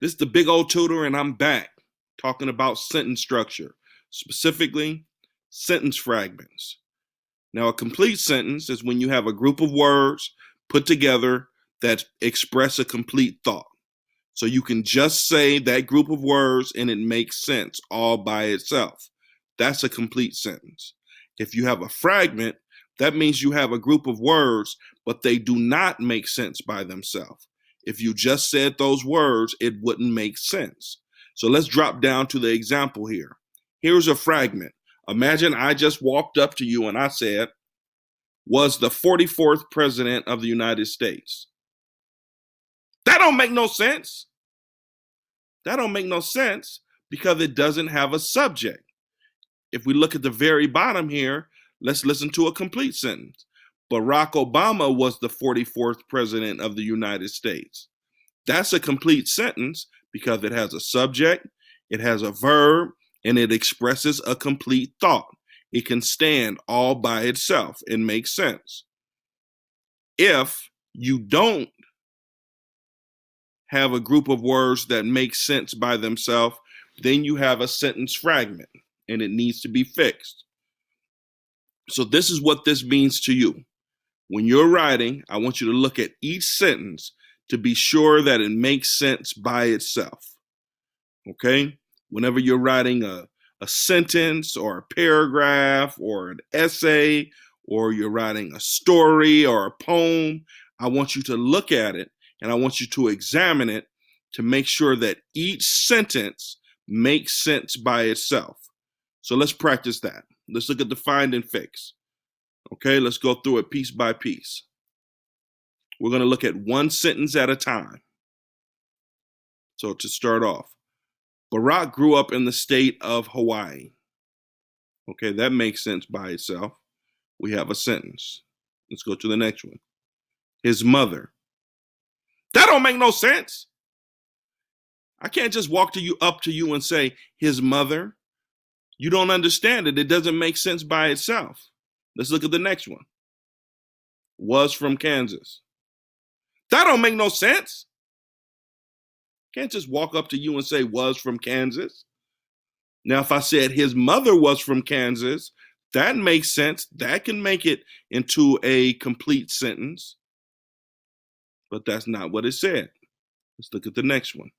This is the big old tutor, and I'm back talking about sentence structure, specifically sentence fragments. Now, a complete sentence is when you have a group of words put together that express a complete thought. So you can just say that group of words and it makes sense all by itself. That's a complete sentence. If you have a fragment, that means you have a group of words, but they do not make sense by themselves. If you just said those words, it wouldn't make sense. So let's drop down to the example here. Here's a fragment. Imagine I just walked up to you and I said, was the 44th president of the United States. That don't make no sense. That don't make no sense because it doesn't have a subject. If we look at the very bottom here, let's listen to a complete sentence. Barack Obama was the 44th president of the United States. That's a complete sentence because it has a subject, it has a verb, and it expresses a complete thought. It can stand all by itself and make sense. If you don't have a group of words that make sense by themselves, then you have a sentence fragment and it needs to be fixed. So this is what this means to you. When you're writing, I want you to look at each sentence to be sure that it makes sense by itself. Okay? Whenever you're writing a sentence or a paragraph or an essay, or you're writing a story or a poem, I want you to look at it and I want you to examine it to make sure that each sentence makes sense by itself. So let's practice that. Let's look at the find and fix. Okay, let's go through it piece by piece. We're going to look at one sentence at a time. So to start off, Barack grew up in the state of Hawaii. Okay, that makes sense by itself. We have a sentence. Let's go to the next one. His mother. That don't make no sense. I can't just walk up to you and say, his mother. You don't understand it. It doesn't make sense by itself. Let's look at the next one. Was from Kansas. That don't make no sense. Can't just walk up to you and say was from Kansas. Now, if I said his mother was from Kansas, that makes sense. That can make it into a complete sentence. But that's not what it said. Let's look at the next one.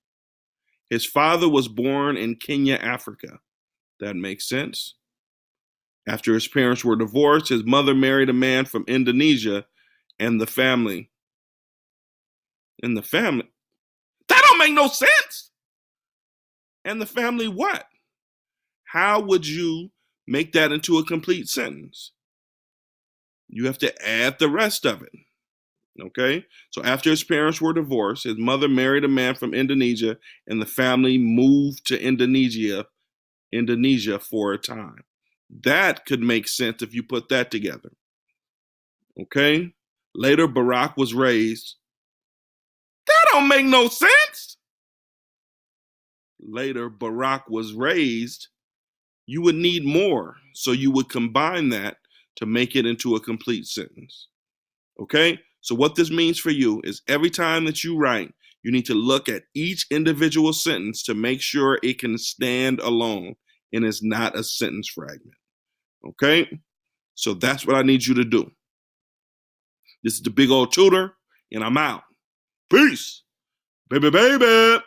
His father was born in Kenya, Africa. That makes sense. After his parents were divorced, his mother married a man from Indonesia, and the family. That don't make no sense. And the family what? How would you make that into a complete sentence? You have to add the rest of it. Okay? So after his parents were divorced, his mother married a man from Indonesia, and the family moved to Indonesia for a time. That could make sense if you put that together. Okay? Later, Barack was raised. That don't make no sense. Later, Barack was raised. You would need more. So you would combine that to make it into a complete sentence. Okay? So what this means for you is every time that you write, you need to look at each individual sentence to make sure it can stand alone and is not a sentence fragment. Okay? So that's what I need you to do. This is the big old tutor, and I'm out. Peace. Baby, baby.